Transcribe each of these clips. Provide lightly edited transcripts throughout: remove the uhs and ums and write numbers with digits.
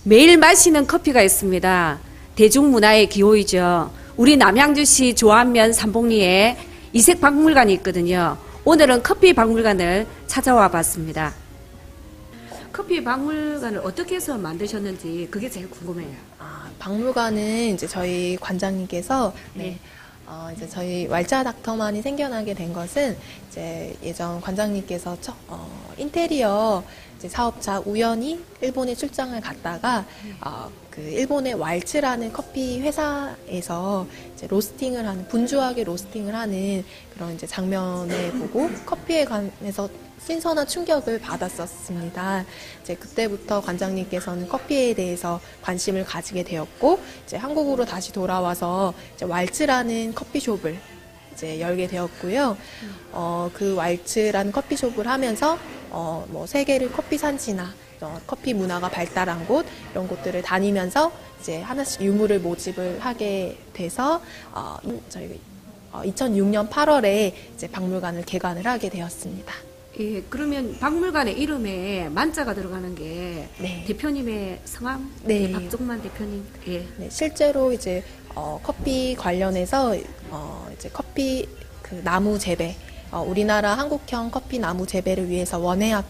매일 마시는 커피가 있습니다. 대중문화의 기호이죠. 우리 남양주시 조안면 삼봉리에 이색박물관이 있거든요. 오늘은 커피 박물관을 찾아와 봤습니다. 커피 박물관을 어떻게 해서 만드셨는지 그게 제일 궁금해요. 박물관은 이제 저희 관장님께서 이제 저희 왈자 닥터만이 생겨나게 된 것은 이제 예전 관장님께서 인테리어 이제 사업자 우연히 일본에 출장을 갔다가 그 일본의 왈츠라는 커피 회사에서 이제 로스팅을 하는 분주하게 로스팅을 하는 그런 이제 장면을 보고 커피에 관해서 신선한 충격을 받았었습니다. 이제 그때부터 관장님께서는 커피에 대해서 관심을 가지게 되었고, 이제 한국으로 다시 돌아와서 이제 왈츠라는 커피숍을 이제 열게 되었고요. 그 왈츠라는 커피숍을 하면서 뭐 세계를 커피 산지나 커피 문화가 발달한 곳 이런 곳들을 다니면서 이제 하나씩 유물을 모집을 하게 돼서 저희 2006년 8월에 이제 박물관을 개관을 하게 되었습니다. 예, 그러면 박물관의 이름에 만자가 들어가는 게 네. 대표님의 성함? 네. 박종만 대표님. 예. 네, 실제로 이제 커피 관련해서 이제 커피 그 나무 재배, 우리나라 한국형 커피 나무 재배를 위해서 원예학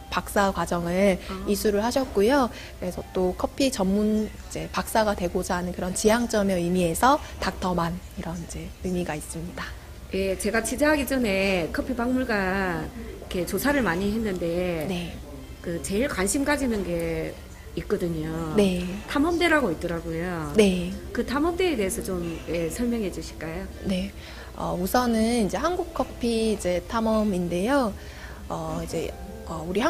박사 과정을 이수를 하셨고요. 그래서 또 커피 전문 이제 박사가 되고자 하는 그런 지향점의 의미에서 닥터만 이런 이제 의미가 있습니다. 예, 제가 취재하기 전에 커피 박물관 이렇게 조사를 많이 했는데 네. 그 제일 관심 가지는 게 있거든요. 네. 탐험대라고 있더라고요. 네. 그 탐험대에 대해서 좀 설명해 주실까요? 네. 우선은 이제 한국 커피 이제 탐험인데요. 이제 우리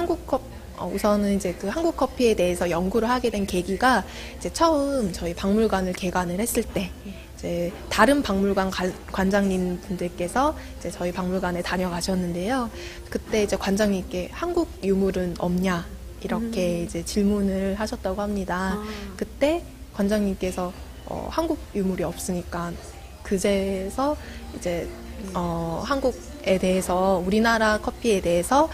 우선은 이제 그 한국 커피에 대해서 연구를 하게 된 계기가 이제 처음 저희 박물관을 개관을 했을 때 이제 다른 박물관 관장님 분들께서 이제 저희 박물관에 다녀가셨는데요. 그때 이제 관장님께 한국 유물은 없냐 이렇게 이제 질문을 하셨다고 합니다. 그때 관장님께서 한국 유물이 없으니까 그제서 이제 한국에 대해서 우리나라 커피에 대해서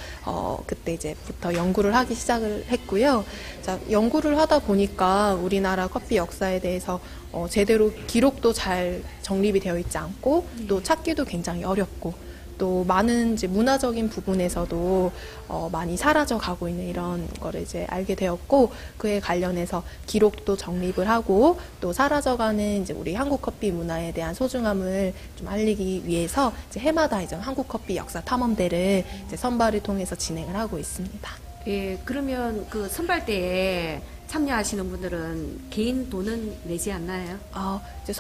그때 이제부터 연구를 하기 시작을 했고요. 자, 연구를 하다 보니까 우리나라 커피 역사에 대해서 제대로 기록도 잘 정립이 되어 있지 않고 또 찾기도 굉장히 어렵고 또 많은 이제 문화적인 부분에서도 많이 사라져 가고 있는 이런 거를 이제 알게 되었고 그에 관련해서 기록도 정립을 하고 또 사라져가는 이제 우리 한국 커피 문화에 대한 소중함을 좀 알리기 위해서 이제 해마다 이제 한국 커피 역사 탐험대를 이제 선발을 통해서 진행을 하고 있습니다. 예, 그러면 그 선발대에 참여하시는 분들은 개인 돈은 내지 않나요? 이제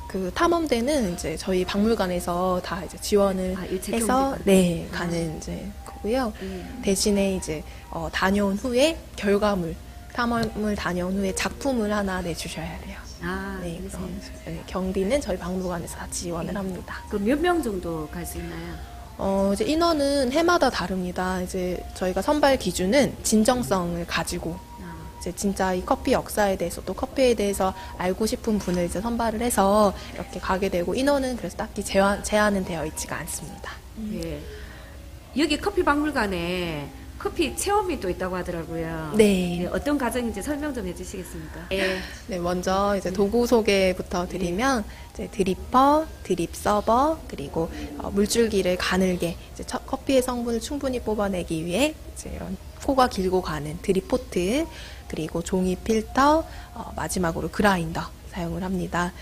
그 탐험대는 이제 저희 박물관에서 다 이제 지원을 해서 가는 이제 거고요. 대신에 이제 다녀온 후에 탐험을 다녀온 후에 작품을 하나 내주셔야 돼요. 네, 경비는 저희 박물관에서 다 지원을 합니다. 그럼 몇 명 정도 갈 수 있나요? 이제 인원은 해마다 다릅니다. 이제 저희가 선발 기준은 진정성을 가지고 이제 진짜 이 커피 역사에 대해서 또 커피에 대해서 알고 싶은 분을 이제 선발을 해서 이렇게 가게 되고 인원은 그래서 딱히 제한은 되어 있지가 않습니다. 예. 여기 커피 박물관에 커피 체험이 또 있다고 하더라고요. 네. 예, 어떤 과정인지 설명 좀 해주시겠습니까? 네. 네, 먼저 이제 도구 소개부터 드리면 이제 드리퍼, 드립 서버, 그리고 물줄기를 가늘게 이제 커피의 성분을 충분히 뽑아내기 위해 이제 이런 코가 길고 가는 드립포트, 그리고 종이 필터, 마지막으로 그라인더 사용을 합니다.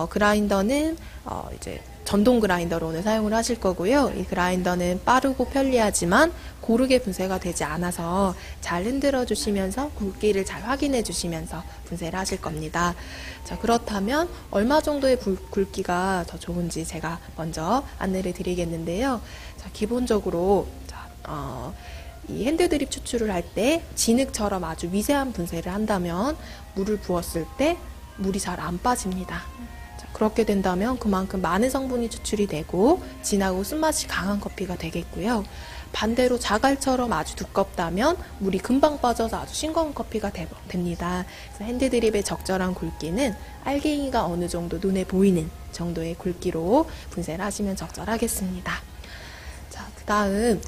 그라인더는 이제 전동 그라인더로 오늘 사용을 하실 거고요. 이 그라인더는 빠르고 편리하지만 고르게 분쇄가 되지 않아서 잘 흔들어 주시면서 굵기를 잘 확인해 주시면서 분쇄를 하실 겁니다. 자, 그렇다면 얼마 정도의 굵기가 더 좋은지 제가 먼저 안내를 드리겠는데요. 자, 기본적으로 이 핸드드립 추출을 할 때 진흙처럼 아주 미세한 분쇄를 한다면 물을 부었을 때 물이 잘 안 빠집니다. 자, 그렇게 된다면 그만큼 많은 성분이 추출이 되고 진하고 쓴맛이 강한 커피가 되겠고요. 반대로 자갈처럼 아주 두껍다면 물이 금방 빠져서 아주 싱거운 커피가 됩니다. 그래서 핸드드립의 적절한 굵기는 알갱이가 어느 정도 눈에 보이는 정도의 굵기로 분쇄를 하시면 적절하겠습니다. 자, 그 다음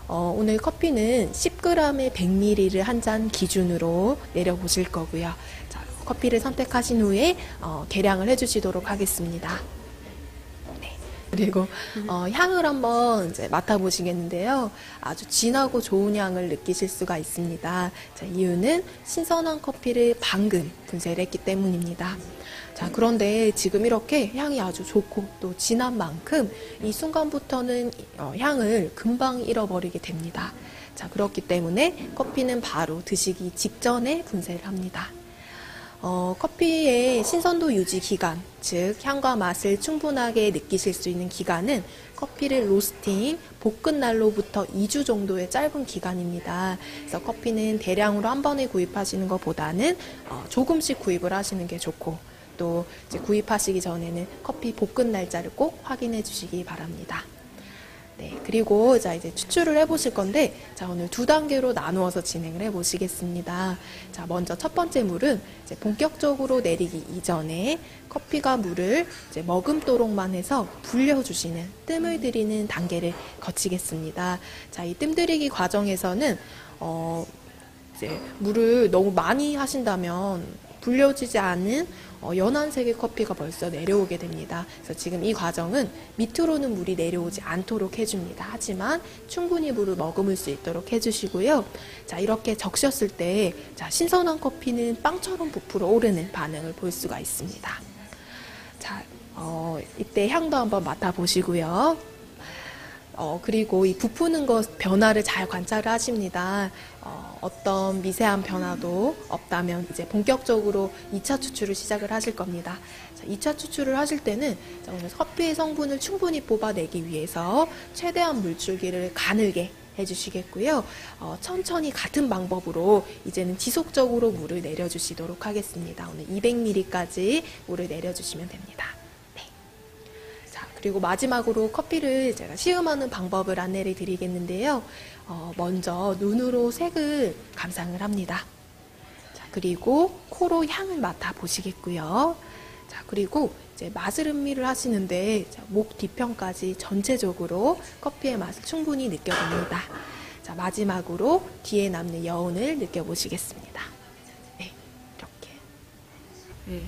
오늘 커피는 10g에 100ml를 한 잔 기준으로 내려보실 거고요. 자, 커피를 선택하신 후에 계량을 해주시도록 하겠습니다. 네. 그리고 향을 한번 이제 맡아보시겠는데요. 아주 진하고 좋은 향을 느끼실 수가 있습니다. 자, 이유는 신선한 커피를 방금 분쇄를 했기 때문입니다. 자, 그런데 지금 이렇게 향이 아주 좋고 또 진한 만큼 이 순간부터는 향을 금방 잃어버리게 됩니다. 자, 그렇기 때문에 커피는 바로 드시기 직전에 분쇄를 합니다. 커피의 신선도 유지 기간, 즉 향과 맛을 충분하게 느끼실 수 있는 기간은 커피를 로스팅, 볶은 날로부터 2주 정도의 짧은 기간입니다. 그래서 커피는 대량으로 한 번에 구입하시는 것보다는 조금씩 구입을 하시는 게 좋고, 또 이제 구입하시기 전에는 커피 볶은 날짜를 꼭 확인해 주시기 바랍니다. 네, 그리고 자 이제 추출을 해보실 건데, 자 오늘 두 단계로 나누어서 진행을 해보시겠습니다. 자 먼저 첫 번째 물은 이제 본격적으로 내리기 이전에 커피가 물을 이제 머금도록만 해서 불려주시는 뜸을 들이는 단계를 거치겠습니다. 자, 이 뜸 들이기 과정에서는 이제 물을 너무 많이 하신다면 불려지지 않은 연한색의 커피가 벌써 내려오게 됩니다. 그래서 지금 이 과정은 밑으로는 물이 내려오지 않도록 해줍니다. 하지만 충분히 물을 머금을 수 있도록 해주시고요. 자, 이렇게 적셨을 때, 자, 신선한 커피는 빵처럼 부풀어 오르는 반응을 볼 수가 있습니다. 자, 이때 향도 한번 맡아보시고요. 그리고 이 부푸는 것 변화를 잘 관찰을 하십니다. 어떤 미세한 변화도 없다면 이제 본격적으로 2차 추출을 시작을 하실 겁니다. 자, 2차 추출을 하실 때는 자, 오늘 커피의 성분을 충분히 뽑아내기 위해서 최대한 물줄기를 가늘게 해주시겠고요. 천천히 같은 방법으로 이제는 지속적으로 물을 내려주시도록 하겠습니다. 오늘 200ml까지 물을 내려주시면 됩니다. 그리고 마지막으로 커피를 제가 시음하는 방법을 안내를 드리겠는데요. 먼저 눈으로 색을 감상을 합니다. 자, 그리고 코로 향을 맡아 보시겠고요. 자, 그리고 이제 맛을 음미를 하시는데 목 뒤편까지 전체적으로 커피의 맛을 충분히 느껴봅니다. 자, 마지막으로 뒤에 남는 여운을 느껴보시겠습니다. 네, 이렇게. 네.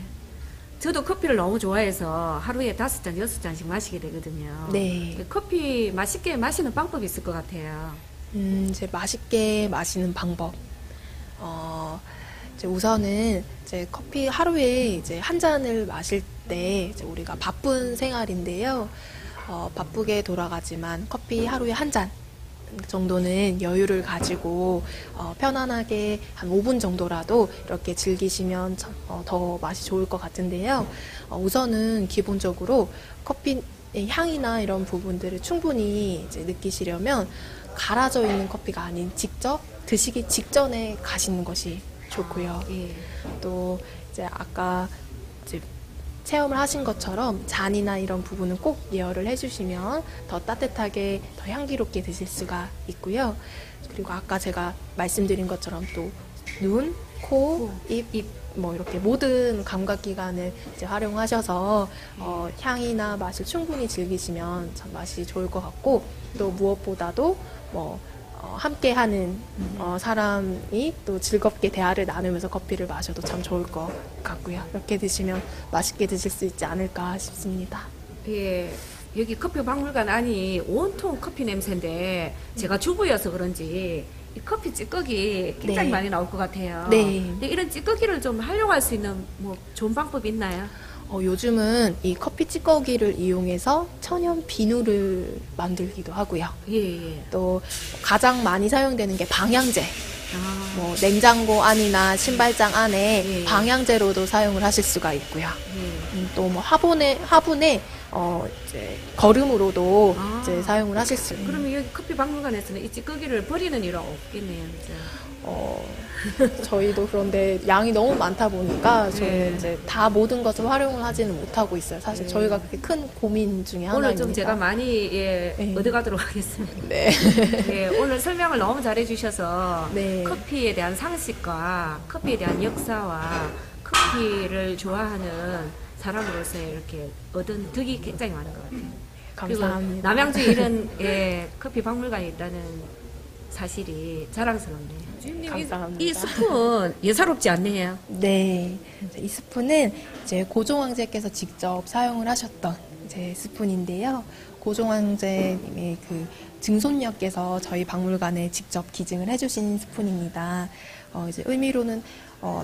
저도 커피를 너무 좋아해서 하루에 5잔, 6잔씩 마시게 되거든요. 네. 커피 맛있게 마시는 방법이 있을 것 같아요. 이제 맛있게 마시는 방법. 이제 우선은 이제 커피 하루에 이제 한 잔을 마실 때 이제 우리가 바쁜 생활인데요. 바쁘게 돌아가지만 커피 하루에 한 잔 정도는 여유를 가지고 편안하게 한 5분 정도라도 이렇게 즐기시면 더 맛이 좋을 것 같은데요. 우선은 기본적으로 커피의 향이나 이런 부분들을 충분히 이제 느끼시려면 갈아져 있는 커피가 아닌 직접 드시기 직전에 가시는 것이 좋고요. 예. 또 이제 아까 이제 체험을 하신 것처럼 잔이나 이런 부분은 꼭 예열을 해주시면 더 따뜻하게 더 향기롭게 드실 수가 있고요. 그리고 아까 제가 말씀드린 것처럼 또 눈, 코, 입 뭐 이렇게 모든 감각기관을 이제 활용하셔서 향이나 맛을 충분히 즐기시면 참 맛이 좋을 것 같고, 또 무엇보다도 함께하는 사람이 또 즐겁게 대화를 나누면서 커피를 마셔도 참 좋을 것 같고요. 이렇게 드시면 맛있게 드실 수 있지 않을까 싶습니다. 예, 여기 커피 박물관 안이 온통 커피 냄새인데 제가 주부여서 그런지 이 커피 찌꺼기 굉장히 네. 많이 나올 것 같아요. 네. 근데 이런 찌꺼기를 좀 활용할 수 있는 뭐 좋은 방법이 있나요? 요즘은 이 커피 찌꺼기를 이용해서 천연 비누를 만들기도 하고요. 예, 예. 또 가장 많이 사용되는 게 방향제. 아, 뭐 냉장고 안이나 신발장 안에 예. 방향제로도 사용을 하실 수가 있고요. 예. 또 뭐 화분에 이제 거름으로도 아. 이제 사용을 하실 수 있는. 그러면 여기 커피 박물관에서는 이 찌꺼기를 버리는 일은 없겠네요. 그죠? 저희도 그런데 양이 너무 많다 보니까 저희는 네. 이제 다 모든 것을 활용을 하지는 못하고 있어요. 사실 네. 저희가 그게 큰 고민 중에 하나입니다. 오늘 좀 제가 많이 네. 얻어가도록 하겠습니다. 네. 예, 오늘 설명을 너무 잘해주셔서 네. 커피에 대한 상식과 커피에 대한 역사와 커피를 좋아하는 사람으로서 이렇게 얻은 득이 굉장히 많은 것 같아요. 감사합니다. 그리고 남양주에 이런 커피 박물관이 있다는 사실이 자랑스럽네요. 주임님, 감사합니다. 이 스푼 예사롭지 않네요. 네, 이 스푼은 이제 고종 황제께서 직접 사용을 하셨던 이제 스푼인데요. 고종 황제님의 그 증손녀께서 저희 박물관에 직접 기증을 해주신 스푼입니다. 이제 의미로는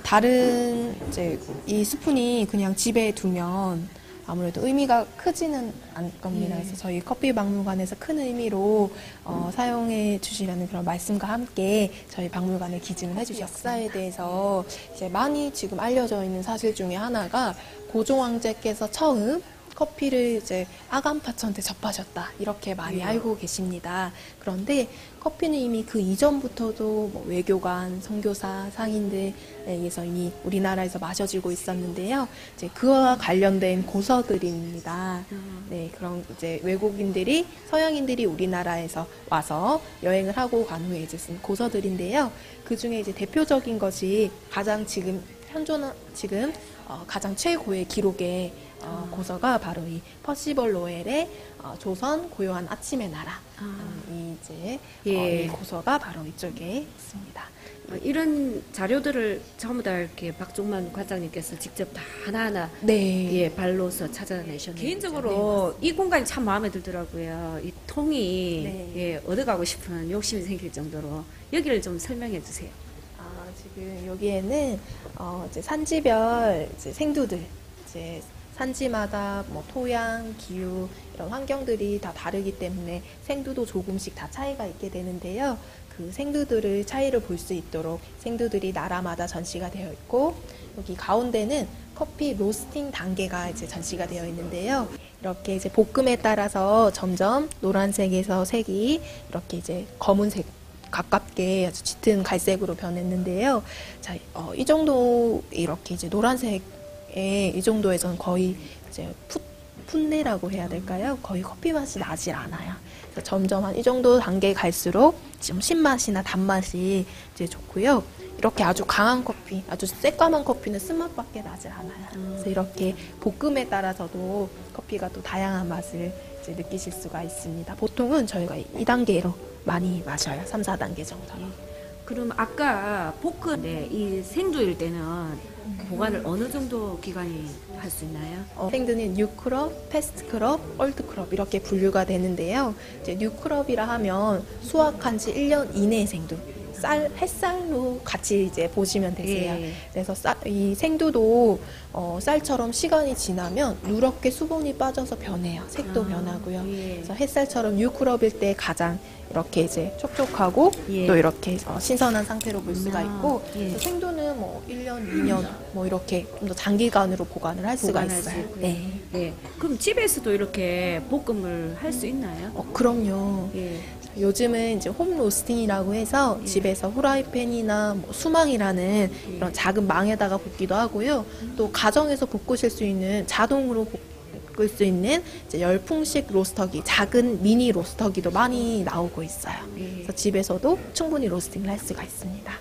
다른 이제 이 스푼이 그냥 집에 두면 아무래도 의미가 크지는 않을 겁니다. 그래서 저희 커피 박물관에서 큰 의미로 사용해 주시려는 그런 말씀과 함께 저희 박물관에 기증을 해주셨습니다. 역사에 대해서 이제 많이 지금 알려져 있는 사실 중에 하나가 고종 황제께서 처음 커피를 이제 아간파천한테 접하셨다 이렇게 많이 알고 계십니다. 그런데 커피는 이미 그 이전부터도 뭐 외교관, 선교사, 상인들에 의해서 이미 우리나라에서 마셔지고 있었는데요. 이제 그와 관련된 고서들입니다. 네, 그런 이제 외국인들이 서양인들이 우리나라에서 와서 여행을 하고 간 후에 이제 쓴 고서들인데요. 그 중에 이제 대표적인 것이 가장 지금 지금 가장 최고의 기록의 고서가 바로 이 퍼시벌 노엘의 조선 고요한 아침의 나라. 이 이제 이 고서가 바로 이쪽에 있습니다. 이런 자료들을 전부 다 이렇게 박종만 관장님께서 직접 다 하나하나 네. 발로서 찾아내셨네요. 개인적으로 이 공간이 참 마음에 들더라고요. 이 통이 얻어가고 싶은 욕심이 생길 정도로 여기를 좀 설명해 주세요. 지금 여기에는 이제 산지별 이제 생두들 이제 산지마다 뭐 토양, 기후 이런 환경들이 다 다르기 때문에 생두도 조금씩 다 차이가 있게 되는데요. 그 생두들을 차이를 볼 수 있도록 생두들이 나라마다 전시가 되어 있고 여기 가운데는 커피 로스팅 단계가 이제 전시가 되어 있는데요. 이렇게 이제 볶음에 따라서 점점 노란색에서 색이 이렇게 이제 검은색 가깝게 아주 짙은 갈색으로 변했는데요. 자, 이 정도 이렇게 이제 노란색 이 정도에서는 거의 이제 풋내라고 해야 될까요? 거의 커피 맛이 나질 않아요. 그래서 점점 한 이 정도 단계 갈수록 좀 신맛이나 단맛이 이제 좋고요. 이렇게 아주 강한 커피, 아주 새까만 커피는 쓴맛밖에 나질 않아요. 그래서 이렇게 볶음에 따라서도 커피가 또 다양한 맛을 이제 느끼실 수가 있습니다. 보통은 저희가 2단계로 많이 마셔요. 3, 4단계 정도. 그럼 아까 볶은 이 생두일 때는 보관을 어느 정도 기간이 할 수 있나요? 생두는 뉴크럽, 패스트크럽, 올드크럽 이렇게 분류가 되는데요. 이제 뉴크럽이라 하면 수확한 지 1년 이내의 생두. 햇살로 같이 이제 보시면 되세요. 그래서 이 생두도 쌀처럼 시간이 지나면 누렇게 수분이 빠져서 변해요. 색도 변하고요. 그래서 햇살처럼 뉴크럽일 때 가장 이렇게 이제 촉촉하고 또 이렇게 신선한 상태로 볼 수가 있고 그래서 생두는 뭐 1년, 2년 뭐 이렇게 좀 더 장기간으로 보관을 할 수가 있어요. 네. 그럼 집에서도 이렇게 볶음을 할 수 있나요? 그럼요. 요즘은 이제 홈 로스팅이라고 해서 집에서 후라이팬이나 뭐 수망이라는 이런 작은 망에다가 볶기도 하고요. 또 가정에서 볶으실 수 있는 자동으로 볶을 수 있는 이제 열풍식 로스터기, 작은 미니 로스터기도 많이 나오고 있어요. 그래서 집에서도 충분히 로스팅을 할 수가 있습니다.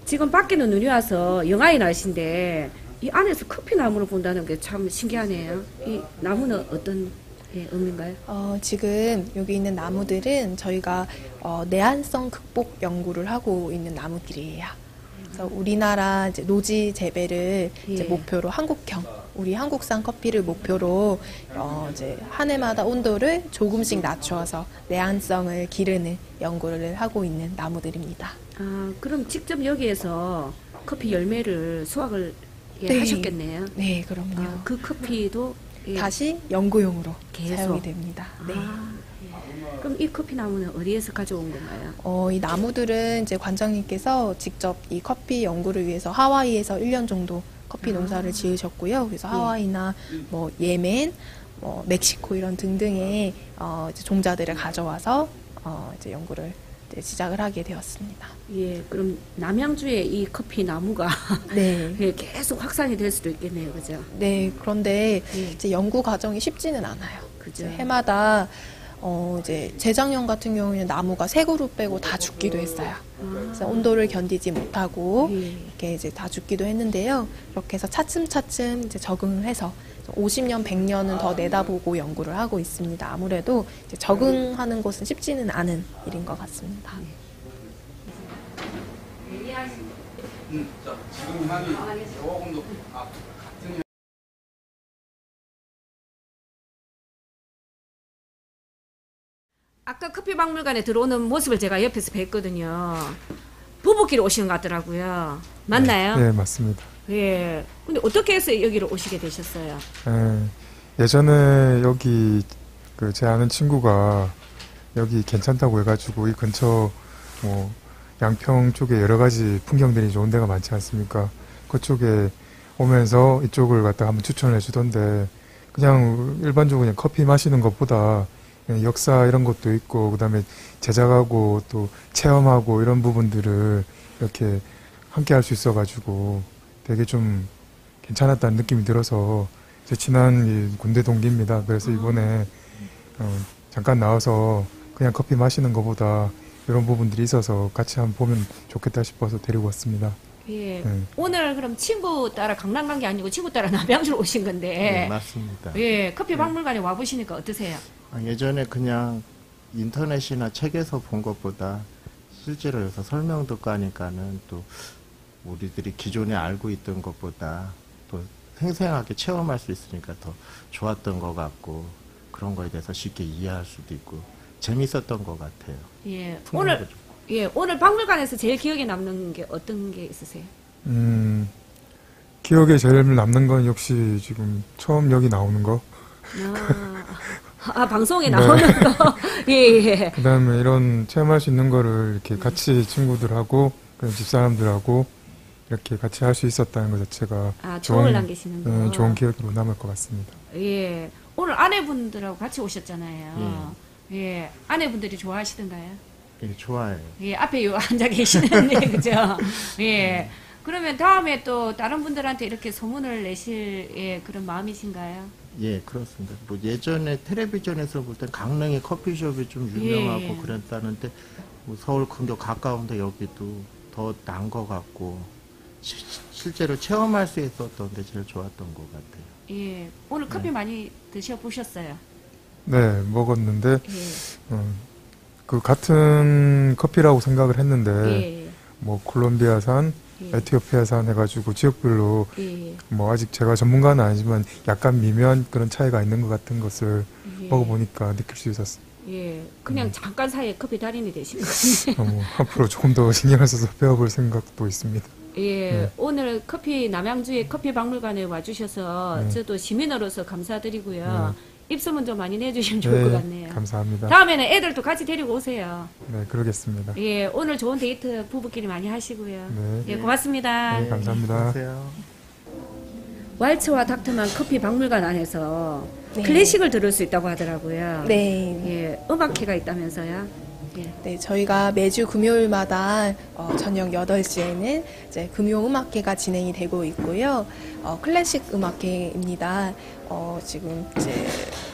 지금 밖에는 눈이 와서 영하의 날씨인데 이 안에서 커피 나무를 본다는 게 참 신기하네요. 이 나무는 어떤 의미인가요? 지금 여기 있는 나무들은 저희가 내한성 극복 연구를 하고 있는 나무들이에요. 그래서 우리나라 이제 노지 재배를 이제 목표로 우리 한국산 커피를 목표로 이제 한 해마다 온도를 조금씩 낮추어서 내한성을 기르는 연구를 하고 있는 나무들입니다. 그럼 직접 여기에서 커피 열매를 수확을 하셨겠네요. 네, 그럼요. 그 커피도 다시 연구용으로 계속 사용이 됩니다. 네. 그럼 이 커피 나무는 어디에서 가져온 건가요? 이 나무들은 이제 관장님께서 직접 이 커피 연구를 위해서 하와이에서 1년 정도 커피 농사를 지으셨고요. 그래서 하와이나 뭐 예멘, 뭐 멕시코 이런 등등의 이제 종자들을 가져와서 이제 연구를 이제 시작을 하게 되었습니다. 그럼 남양주의 이 커피 나무가 계속 확산이 될 수도 있겠네요, 그죠? 네, 그런데 이제 연구 과정이 쉽지는 않아요. 그죠? 해마다 이제 재작년 같은 경우에는 나무가 세 그루 빼고 다 죽기도 했어요. 그래서 온도를 견디지 못하고 이렇게 이제 다 죽기도 했는데요. 이렇게 해서 차츰차츰 이제 적응을 해서 50년, 100년은 더 내다보고 연구를 하고 있습니다. 아무래도 이제 적응하는 것은 쉽지는 않은 일인 것 같습니다. 자, 지금 향이 조금 더 같은 아까 커피 박물관에 들어오는 모습을 제가 옆에서 뵀거든요. 부부끼리 오시는 것 같더라고요. 맞나요? 네, 맞습니다. 예. 근데 어떻게 해서 여기로 오시게 되셨어요? 예전에 여기 제 아는 친구가 여기 괜찮다고 해가지고 이 근처 뭐 양평 쪽에 여러 가지 풍경들이 좋은 데가 많지 않습니까? 그쪽에 오면서 이쪽을 갖다 한번 추천을 해주던데 그냥 일반적으로 그냥 커피 마시는 것보다 그냥 역사 이런 것도 있고 그다음에 제작하고 또 체험하고 이런 부분들을 이렇게 함께 할 수 있어가지고 되게 좀 괜찮았다는 느낌이 들어서 제 친한 이 군대 동기입니다. 그래서 이번에 잠깐 나와서 그냥 커피 마시는 것보다 이런 부분들이 있어서 같이 한번 보면 좋겠다 싶어서 데리고 왔습니다. 예. 네. 오늘 그럼 친구 따라 강남 간 게 아니고 친구 따라 남양주로 오신 건데. 네, 맞습니다. 예. 커피 박물관에 와 보시니까 어떠세요? 예전에 그냥 인터넷이나 책에서 본 것보다 실제로 여기서 설명 듣고 하니까는 또 우리들이 기존에 알고 있던 것보다 또 생생하게 체험할 수 있으니까 더 좋았던 것 같고 그런 거에 대해서 쉽게 이해할 수도 있고 재밌었던 것 같아요. 예. 풍경도 오늘 박물관에서 제일 기억에 남는 게 어떤 게 있으세요? 기억에 제일 남는 건 역시 지금 처음 여기 나오는 거. 방송에 네. 나오는 거. 예, 예. 그다음에 이런 체험할 수 있는 거를 이렇게 같이 친구들하고 그런 집사람들하고 이렇게 같이 할 수 있었다는 것 자체가 추억을 남기시는 거. 좋은 기억으로 남을 것 같습니다. 예. 오늘 아내분들하고 같이 오셨잖아요. 예. 아내분들이 좋아하시던가요? 예, 좋아요. 예. 앞에 요 앉아 계시는데, 그죠? 예. 그러면 다음에 또 다른 분들한테 이렇게 소문을 내실 그런 마음이신가요? 예, 그렇습니다. 뭐 예전에 텔레비전에서 볼 땐 강릉에 커피숍이 좀 유명하고 예. 그랬다는데 뭐 서울 근교 가까운데 여기도 더 난 것 같고 실제로 체험할 수 있었던 데 제일 좋았던 것 같아요. 예. 오늘 커피 많이 드셔보셨어요? 네, 먹었는데 예. 그 같은 커피라고 생각을 했는데 예. 뭐 콜롬비아산, 예. 에티오피아산 해가지고 지역별로 예. 뭐 아직 제가 전문가는 아니지만 약간 미묘한 그런 차이가 있는 것 같은 것을 예. 먹어보니까 느낄 수 있었어요. 예. 그냥 잠깐 사이에 커피 달인이 되신 거예요. 앞으로 조금 더 신경을 써서 배워볼 생각도 있습니다. 예, 네. 오늘 남양주의 커피 박물관에 와주셔서 네. 저도 시민으로서 감사드리고요. 입소문 좀 많이 내주시면 좋을 것 같네요. 감사합니다. 다음에는 애들도 같이 데리고 오세요. 네, 그러겠습니다. 예, 오늘 좋은 데이트 부부끼리 많이 하시고요. 네. 예, 고맙습니다. 네, 감사합니다. 안녕하세요. 왈츠와 닥터만 커피 박물관 안에서 네. 클래식을 들을 수 있다고 하더라고요. 네. 예, 음악회가 있다면서요. 예. 네, 저희가 매주 금요일마다 저녁 8시에는 이제 금요음악회가 진행이 되고 있고요. 클래식 음악회입니다. 지금 이제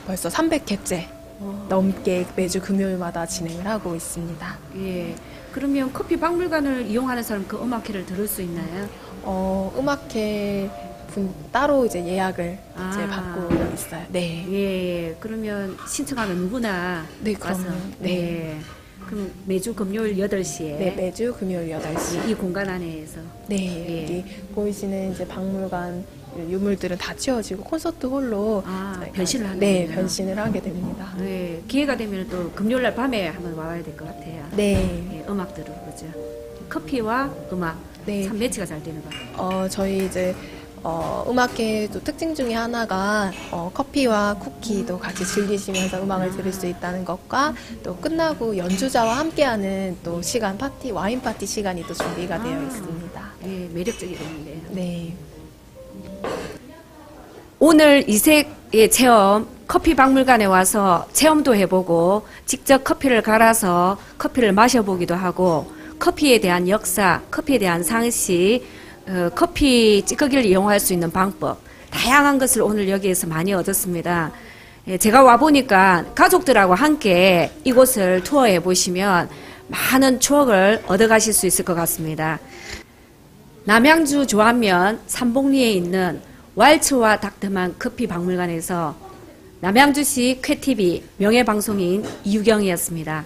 벌써 300회째 넘게 매주 금요일마다 진행을 하고 있습니다. 예. 그러면 커피 박물관을 이용하는 사람 그 음악회를 들을 수 있나요? 음악회 분 따로 이제 예약을 아. 이제 받고 있어요. 네. 예, 그러면 신청하면 누구나 네, 와서 그럼요. 네. 네. 그럼 매주 금요일 8시에 네, 매주 금요일 8시. 이 공간 안에서 네, 예. 여기 보이시는 이제 박물관 유물들은 다 치워지고 콘서트 홀로 저희가 변신을 하는 네, 거예요. 변신을 하게 됩니다. 네, 기회가 되면 또 금요일 날 밤에 한번 와야 될 것 같아요. 네. 예, 음악 들으러 그죠. 커피와 음악 네. 참 매치가 잘 되는 것 같아요. 저희 이제 음악회 또 특징 중에 하나가 커피와 쿠키도 같이 즐기시면서 음악을 들을 수 있다는 것과 또 끝나고 연주자와 함께하는 또 시간 파티 와인 파티 시간이 또 준비가 되어 있습니다. 예, 매력적이겠는데요. 네. 오늘 이색의 체험 커피 박물관에 와서 체험도 해보고 직접 커피를 갈아서 커피를 마셔보기도 하고 커피에 대한 역사, 커피에 대한 상식, 커피 찌꺼기를 이용할 수 있는 방법 다양한 것을 오늘 여기에서 많이 얻었습니다. 예, 제가 와보니까 가족들하고 함께 이곳을 투어해 보시면 많은 추억을 얻어가실 수 있을 것 같습니다. 남양주 조안면 삼봉리에 있는 왈츠와 닥터만 커피 박물관에서 남양주시 쾌TV 명예방송인 이유경이었습니다.